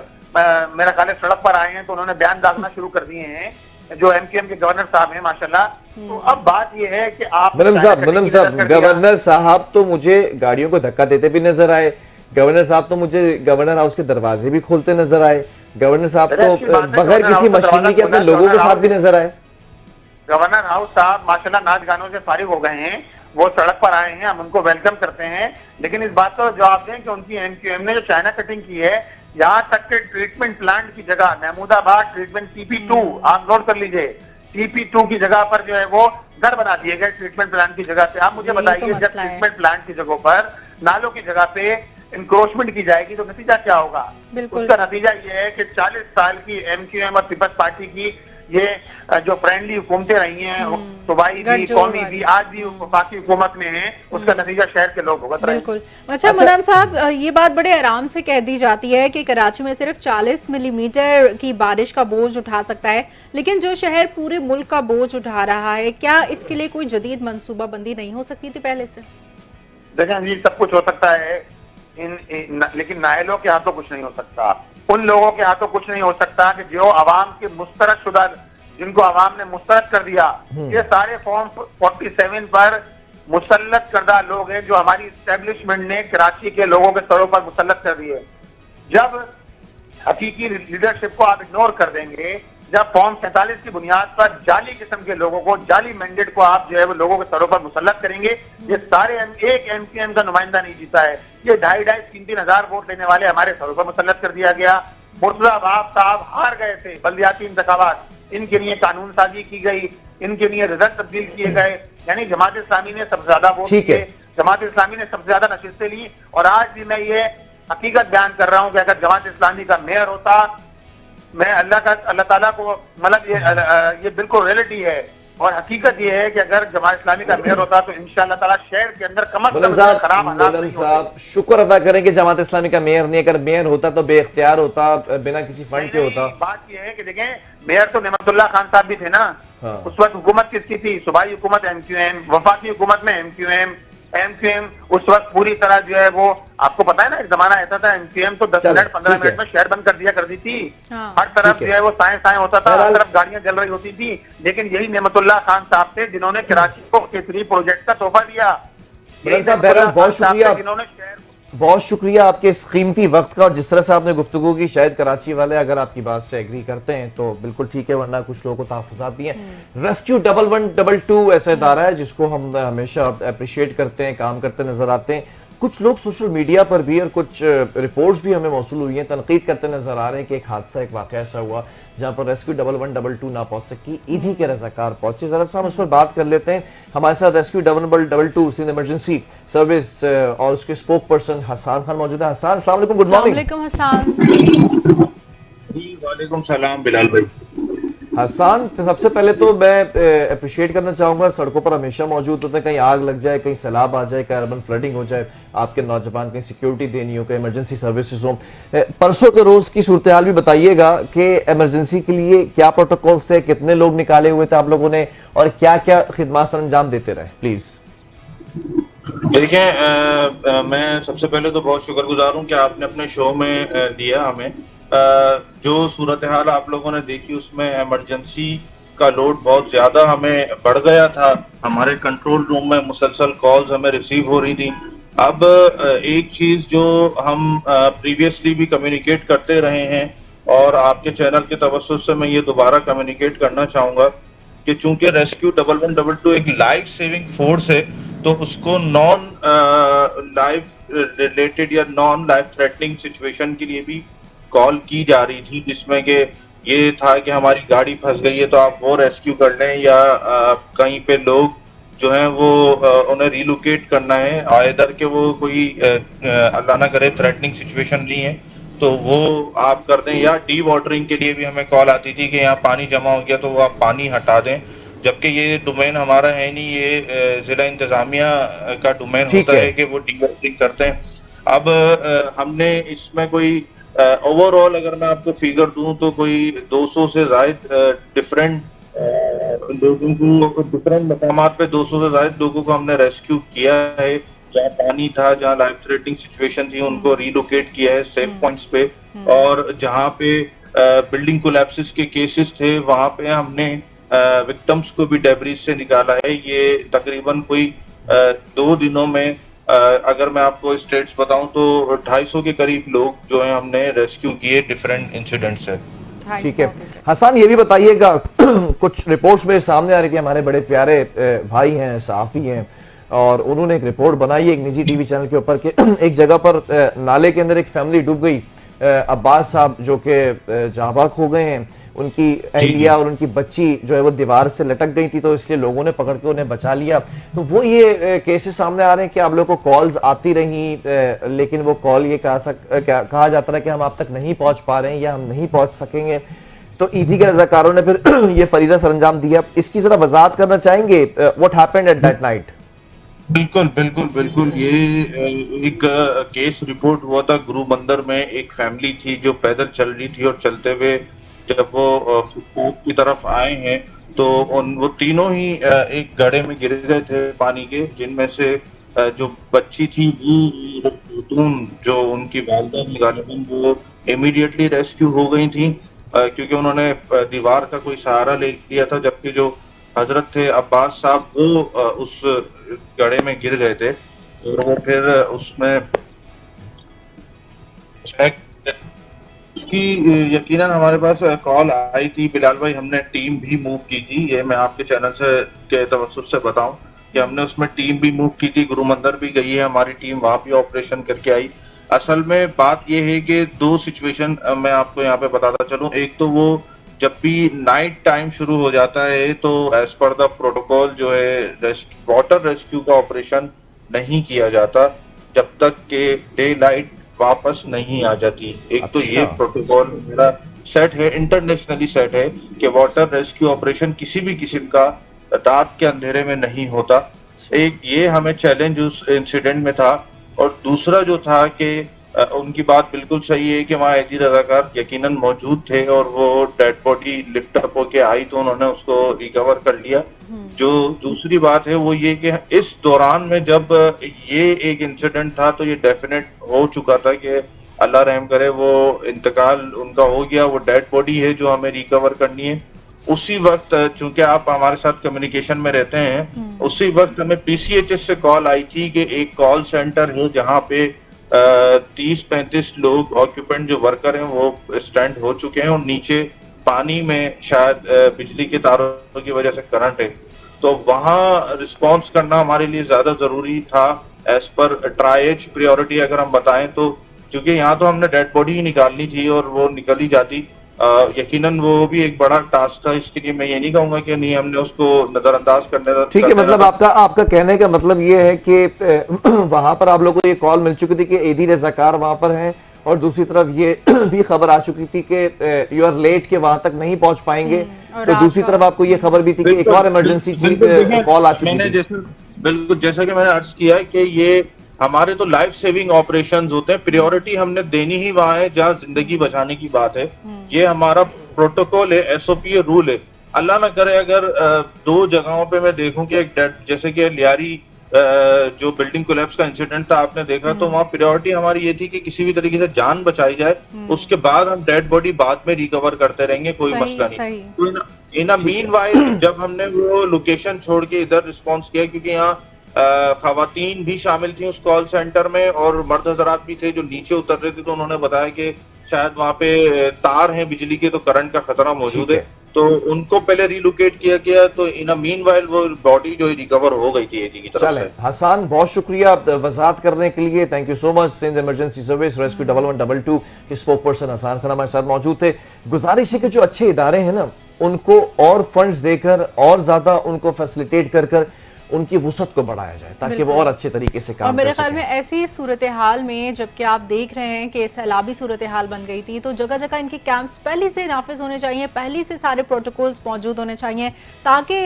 मेरा ख्याल है सड़क पर आए हैं, तो उन्होंने बयान दागना शुरू कर दिए हैं, जो MQM के गवर्नर साहब हैं माशाल्लाह। तो अब बात ये है कि आप मदन साहब गवर्नर साहब तो मुझे गाड़ियों को धक्का देते भी नजर आए, गवर्नर साहब तो मुझे गवर्नर हाउस के दरवाजे भी खोलते नजर आए, गवर्नर साहब तो बगैर किसी मशीनरी के अपने लोगों के साथ भी नजर आए। गवर्नर हाउस साहब माशाल्लाह नाच गानों से फारिग हो गए हैं, वो सड़क पर आए हैं, हम उनको वेलकम करते हैं। लेकिन इस बात का जवाब दें कि उनकी MQM ने जो चाइना कटिंग की है, यहाँ तक के ट्रीटमेंट प्लांट की जगह महमूदाबाद ट्रीटमेंट TP2, आप नोट कर लीजिए, TP2 की जगह पर जो है वो घर बना दिए गए ट्रीटमेंट प्लांट की जगह पे। आप मुझे बताइए, जब ट्रीटमेंट प्लांट की जगह पर नालों की जगह पे इंक्रोचमेंट की जाएगी तो नतीजा क्या होगा? उसका नतीजा ये है कि 40 साल की MQM और पीपल्स पार्टी की ये जो फ्रेंडली हुकूमतें रही हैं, सूबाई भी, कौमी भी, आज भी वफाकी हुकूमत में है, उसका नतीजा शहर के लोग भुगत रहे हैं। बिल्कुल। अच्छा मदाम साहब, ये बात बड़े आराम से कह दी जाती है कि कराची में सिर्फ 40 मिलीमीटर की बारिश का बोझ उठा सकता है, लेकिन जो शहर पूरे मुल्क का बोझ उठा रहा है, क्या इसके लिए कोई जदीद मंसूबाबंदी नहीं हो सकती थी पहले से? देखें जी, सब कुछ हो सकता है, लेकिन नायलों के हाथों कुछ नहीं हो सकता। उन लोगों के हाथों कुछ नहीं हो सकता कि जो अवाम के मुस्तरद शुदा, जिनको अवाम ने मुस्तरद कर दिया, ये सारे फॉर्म 47 पर मुसल्लत करदा लोग हैं, जो हमारी इस्टेब्लिशमेंट ने कराची के लोगों के सरों पर मुसल्लत कर दिए। जब हकीकी लीडरशिप को आप इग्नोर कर देंगे, जब फॉर्म 47 की बुनियाद पर जाली किस्म के लोगों को, जाली मैंडेट को आप जो है वो लोगों के सरों पर मुसल्लत करेंगे, ये सारे एक MQM का नुमाइंदा नहीं जीता है। ये 2,500-3,000 हजार वोट लेने वाले हमारे सरों पर मुसल्लत कर दिया गया। मुर्तजा बाब साहब हार गए थे बल्दियाती इंतखाबात, इनके लिए कानून साजी की गई, इनके लिए रिजल्ट तब्दील किए गए, यानी जमात इस्लामी ने सबसे ज्यादा वोट दिए, जमात इस्लामी ने सबसे ज्यादा नशिस्तें ली। और आज भी मैं ये हकीकत बयान कर रहा हूँ कि अगर जमात इस्लामी का मेयर होता, मैं अल्लाह ताला को, मतलब ये बिल्कुल रियलिटी है और हकीकत ये है कि अगर जमात इस्लामी का मेयर होता तो इंशाअल्लाह ताला शहर के अंदर कम अज कम खराब हालात नहीं होते। शुक्र अदा करें कि जमात इस्लामी का मेयर नहीं, अगर मेयर होता तो बेइख्तियार होता, बिना किसी फंड के होता। बात ये है कि देखें, मेयर तो नेमतुल्लाह खान साहब भी थे ना। उस वक्त हुकूमत किसकी थी? सूबाई हुकूमत MQM, वफाकी हुकूमत में MQM, एमसीएम उस वक्त पूरी तरह जो है वो, आपको पता है ना, एक जमाना ऐसा था एमसीएम तो 10 चलो, मिनट 15 ठीक है। मिनट में शहर बंद कर दिया करती थी। हाँ। हर तरफ ठीक है। जो है वो साए साए होता था, हर बहरहाल- तरफ गाड़ियां जल रही होती थी। लेकिन यही नेमतुल्लाह खान साहब थे जिन्होंने कराची को केसरी प्रोजेक्ट का तोहफा दिया। मदन साहब, बहरहाल बहुत शुक्रिया, जिन्होंने शहर बहुत शुक्रिया आपके इस कीमती वक्त का, और जिस तरह से आपने गुफ्तगू की, शायद कराची वाले अगर आपकी बात से एग्री करते हैं तो बिल्कुल ठीक है, वरना कुछ लोगों को तहफ़्फ़ुज़ात भी हैं। रेस्क्यू 1112 ऐसा इदारा है जिसको हम हमेशा अप्रिशिएट करते हैं, काम करते नजर आते हैं। कुछ लोग सोशल मीडिया पर भी और कुछ रिपोर्ट्स भी हमें मौसूल हुई हैं, तनकीद करते नजर आ रहे हैं कि एक हादसा, एक वाक़या ऐसा हुआ जहां पर रेस्क्यू 1112 ना पहुंच सकी, ईदी के रज़ाकार पहुंचे। जरा सा हम उस पर बात कर लेते हैं। हमारे साथ रेस्क्यू 1112 सिंध इमरजेंसी सर्विस और उसके स्पोक पर्सन हसान खान मौजूद है। हसान, अस्सलाम वालेकुम, गुड मॉर्निंग। अस्सलामुअलैकुम हसान। जी वालेकुम सलाम बिलाल भाई। हसान, सबसे पहले तो मैं अप्रिशिएट करना चाहूंगा, सड़कों पर हमेशा मौजूद होते हैं, कहीं आग लग जाए, कहीं सैलाब आ जाए, कहीं अर्बन फ्लडिंग हो जाए, आपके नौजवान कहीं सिक्योरिटी देनी हो, कहीं इमरजेंसी सर्विसेज हो। परसों के रोज की सूरत हाल भी बताइएगा कि इमरजेंसी के लिए क्या प्रोटोकॉल्स थे, कितने लोग निकाले हुए थे आप लोगों ने, और क्या क्या खिदमत अंजाम देते रहे, प्लीज। देखिए, मैं सबसे पहले तो बहुत शुक्रगुजार हूँ कि आपने अपने शो में दिया हमें। जो सूरत हाल आप लोगों ने देखी उसमें इमरजेंसी का लोड बहुत ज्यादा हमें बढ़ गया था। हमारे कंट्रोल रूम में मुसलसल कॉल्स हमें रिसीव हो रही थी। अब एक चीज जो हम प्रीवियसली भी कम्युनिकेट करते रहे हैं और आपके चैनल के तवज्जुह से मैं ये दोबारा कम्युनिकेट करना चाहूंगा कि चूंकि रेस्क्यू 1112 एक लाइफ सेविंग फोर्स है, तो उसको नॉन लाइफ रिलेटेड या नॉन लाइफ थ्रेटनिंग सिचुएशन के लिए भी कॉल की जा रही थी, जिसमें कि ये था कि हमारी गाड़ी फंस गई है तो आप वो रेस्क्यू कर लें, या कहीं पे लोग जो हैं वो उन्हें रिलोकेट करना है, आइदर के वो कोई अल्लाह ना करे थ्रेटनिंग सिचुएशन नहीं है तो वो आप कर दें, या डी वाटरिंग के लिए भी हमें कॉल आती थी कि यहाँ पानी जमा हो गया तो वो आप पानी हटा दें। जबकि ये डोमेन हमारा है नहीं, ये जिला इंतजामिया का डोमेन होता है कि वो डी वाटरिंग करते हैं। अब हमने इसमें कोई ओवरऑल अगर मैं आपको फिगर दूं तो कोई 200 से ज्यादा डिफरेंट लोगों को, डिफरेंट मकामात पे 200 से ज्यादा लोगों को हमने रेस्क्यू किया है। जहाँ पानी था, जहाँ लाइफ थ्रेटनिंग सिचुएशन थी, उनको रिलोकेट किया है सेफ पॉइंट्स पे, और जहाँ पे बिल्डिंग कोलैप्सिस के केसेस थे वहां पे हमने विक्टिम्स को भी डेब्रिज से निकाला है। ये तकरीबन कोई 2 दिनों में अगर मैं आपको स्टेट्स बताऊं तो 250 के करीब लोग जो है हमने रेस्क्यू किए डिफरेंट इंसिडेंट से। ठीक है हसन, ये भी बताइएगा कुछ रिपोर्ट्स में सामने आ रही थी, हमारे बड़े प्यारे भाई हैं, सहाफी हैं, और उन्होंने एक रिपोर्ट बनाई है एक निजी टीवी चैनल के ऊपर कि एक जगह पर नाले के अंदर एक फैमिली डूब गई। अब्बास साहब जो कि जाँ बाग हो गए हैं, उनकी अहलिया और उनकी बच्ची जो है वो दीवार से लटक गई थी, तो इसलिए लोगों ने पकड़ के उन्हें बचा लिया। तो वो ये केसेस सामने आ रहे हैं कि आप लोगों को कॉल्स आती रही, लेकिन वो कॉल ये कहा जाता है कि हम आप तक नहीं पहुंच पा रहे हैं या हम नहीं पहुंच सकेंगे, तो ईदी के रज़ाकारों ने फिर ये फरीजा सरंजाम दिया। इसकी जरा वजाहत करना चाहेंगे, what happened at that night? बिल्कुल बिल्कुल बिल्कुल, ये एक केस रिपोर्ट हुआ था गुरु मंदिर में। एक फैमिली थी जो पैदल चल रही थी और चलते हुए जब वो फुटपाथ की तरफ आए हैं तो वो तीनों ही एक गड्ढे में गिर गए थे पानी के, जिनमें से जो बच्ची थी वो खातून जो उनकी वालिदा थी गालिबन, वो इमीडिएटली रेस्क्यू हो गई थी क्योंकि उन्होंने दीवार का कोई सहारा ले लिया था, जबकि जो हजरत थे अब्बास साहब वो उस गड्ढे में गिर गए थे और वो फिर उसमें उसकी यकीनन हमारे पास कॉल आई थी बिलाल भाई, हमने टीम भी मूव की थी। ये मैं आपके चैनल से के तवज्जुह से बताऊं कि हमने उसमें टीम भी मूव की थी, गुरु मंदिर भी गई है हमारी टीम, वहां भी ऑपरेशन करके आई। असल में बात यह है कि 2 सिचुएशन मैं आपको यहाँ पे बताता चलूं। एक तो वो जब भी नाइट टाइम शुरू हो जाता है तो एज पर द प्रोटोकॉल जो है वाटर रेस्क्यू का ऑपरेशन नहीं किया जाता जब तक के डे लाइट वापस नहीं आ जाती। एक तो ये प्रोटोकॉल मेरा सेट है, इंटरनेशनली सेट है कि वाटर रेस्क्यू ऑपरेशन किसी भी किस्म का रात के अंधेरे में नहीं होता। एक ये हमें चैलेंज उस इंसिडेंट में था, और दूसरा जो था कि उनकी बात बिल्कुल सही है कि वहाँ एदी रजाकार यकीनन मौजूद थे और वो डेड बॉडी लिफ्ट अप होके आई तो उन्होंने उसको रिकवर कर लिया। जो दूसरी बात है वो ये कि इस दौरान में जब ये एक इंसिडेंट था तो ये डेफिनेट हो चुका था कि अल्लाह रहम करे वो इंतकाल उनका हो गया। वो डेड बॉडी है जो हमें रिकवर करनी है। उसी वक्त चूंकि आप हमारे साथ कम्युनिकेशन में रहते हैं, उसी वक्त हमें पीसीएचएस से कॉल आई थी कि एक कॉल सेंटर है जहाँ पे 30-35 लोग ऑक्यूपेंट जो वर्कर हैं वो स्टैंड हो चुके हैं और नीचे पानी में शायद बिजली के तारों की वजह से करंट है। तो वहाँ रिस्पॉन्स करना हमारे लिए ज्यादा जरूरी था एज पर ट्राइज प्रायोरिटी अगर हम बताएं तो, क्योंकि यहाँ तो हमने डेड बॉडी ही निकालनी थी और वो निकल ही जाती। यकीनन वो भी एक बड़ा टास्क था। इसके लिए मैं ये नहीं कहूंगा कि नहीं हमने उसको नजरअंदाज करने। ठीक है, मतलब आपका कहने का मतलब ये है कि वहां पर आप लोगों को ये कॉल मिल चुकी थी कि एदी रजाकार वहां पर हैं और दूसरी तरफ ये भी खबर आ चुकी थी कि यू आर लेट के वहां तक नहीं पहुंच पाएंगे। तो दूसरी तरफ आपको ये खबर भी थी कि एक और इमरजेंसी कॉल आ चुकी थी। बिल्कुल, जैसा कि मैंने अर्ज किया है कि ये हमारे तो लाइफ सेविंग ऑपरेशंस होते हैं। प्रायोरिटी हमने देनी ही वहां है जहां जिंदगी बचाने की बात है। ये हमारा प्रोटोकॉल है, एसओपी है, रूल है। अल्लाह ना करे अगर दो जगहों पे मैं देखूं कि एक डेड, जैसे कि लियारी जो बिल्डिंग कोलैप्स का इंसिडेंट था आपने देखा, तो वहाँ प्रायोरिटी हमारी ये थी कि किसी भी तरीके से जान बचाई जाए। उसके बाद हम डेड बॉडी बाद में रिकवर करते रहेंगे, कोई मसला नहीं। तो इन अ मीनवाइल जब हमने वो लोकेशन छोड़ के इधर रिस्पॉन्स किया, क्योंकि यहाँ खवातीन भी शामिल थी उस कॉल सेंटर में और मर्द हजरात भी थे जो नीचे उतर रहे थे, तो उन्होंने बताया कि शायद वहाँ पे तार हैं बिजली के, तो करंट का खतरा मौजूद है। तो उनको पहले रिलोकेट किया गया। तो इन अ मीनवाइल वो बॉडी जो रिकवर हो गई थी एडी की तरफ से। हसन, बहुत शुक्रिया वजाहत करने के लिए। Thank you so much. Sindh emergency service rescue 1122 के स्पोक पर्सन हसन खान हमारे साथ मौजूद थे। गुजारिश है कि जो अच्छे इदारे हैं ना, उनको और फंड्स देकर और ज्यादा उनको फैसिलिटेट कर उनकी वुसअत को बढ़ाया जाए ताकि वो और अच्छे तरीके से काम कर सकें। और मेरे ख्याल में ऐसी सूरत हाल में जबकि आप देख रहे हैं कि सैलाबी सूरत हाल बन गई थी, तो जगह जगह इनके कैंप्स पहले से नाफिज होने चाहिए, पहले से सारे प्रोटोकॉल्स मौजूद होने चाहिए, ताकि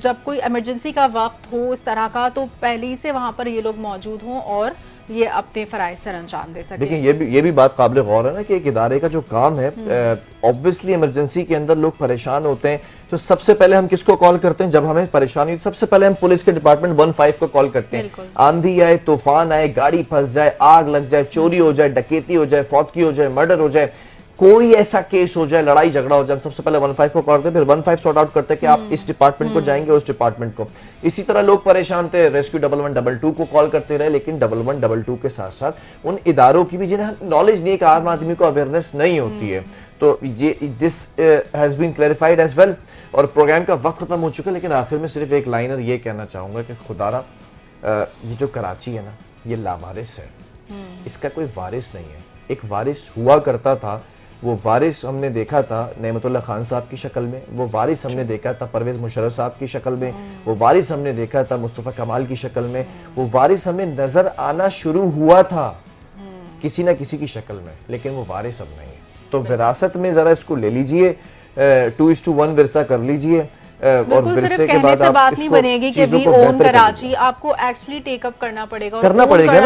जब कोई इमरजेंसी का वक्त हो इस तरह का तो पहले से वहाँ पर ये लोग मौजूद हों और ये अपने फराइज सर अंजाम दे सके। देखिए ये भी बात काबिल गौर है ना कि एक इदारे का जो काम है, ऑब्वियसली इमरजेंसी के अंदर लोग परेशान होते हैं, तो सबसे पहले हम किसको कॉल करते हैं जब हमें परेशानी? सबसे पहले हम पुलिस के डिपार्टमेंट 15 को कॉल करते हैं। आंधी आए, तूफान आए, गाड़ी फंस जाए, आग लग जाए, चोरी हो जाए, डकैती हो जाए, फौतगी हो जाए, मर्डर हो जाए, कोई ऐसा केस हो जाए, लड़ाई झगड़ा हो जाए, सबसे पहले 15 को कॉल करते हैं, फिर 15 सॉर्ट आउट करते हैं कि आप इस डिपार्टमेंट को जाएंगे, उस डिपार्टमेंट को। इसी तरह लोग परेशान थे, रेस्क्यू 1122 को कॉल करते रहे, लेकिन 1122 के साथ साथ उन इदारों की भी जिन्हें नॉलेज नहीं है, कि आम आदमी को अवेयरनेस नहीं होती है। तो ये this has been clarified as well. और प्रोग्राम का वक्त खत्म हो चुका है, लेकिन आखिर में सिर्फ एक लाइनर ये कहना चाहूंगा कि खुदारा ये जो कराची है ना, ये लावारिस है, इसका कोई वारिस नहीं है। एक वारिस हुआ करता था, वो वारिस हमने देखा था नेमतुल्लाह खान साहब की शक्ल में, वो वारिस हमने देखा था परवेज मुशर्रफ साहब की शक्ल में, वो वारिस हमने देखा था मुस्तफ़ा कमाल की शक्ल में, वो वारिस हमें नजर आना शुरू हुआ था किसी ना किसी की शक्ल में, लेकिन वो वारिस अब नहीं है। तो विरासत में जरा इसको ले लीजिए, 2:1 विरसा कर लीजिए, और विरसे के बाद आप बात नहीं बनेगी कि वी ओन कराची, आपको एक्चुअली टेकअप करना पड़ेगा, करना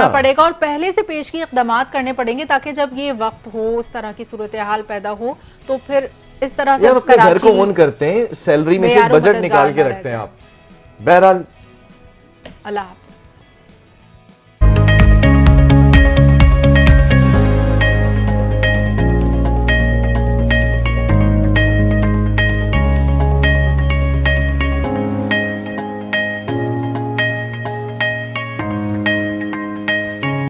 पड़ेगा और पहले से पेश की इक़दाम करने पड़ेंगे, ताकि जब ये वक्त हो, उस तरह की सूरत हाल पैदा हो, तो फिर इस तरह से अपने घर को ओन करते हैं, सैलरी में से बजट निकाल के रखते हैं आप। बहरहाल, अल्लाह।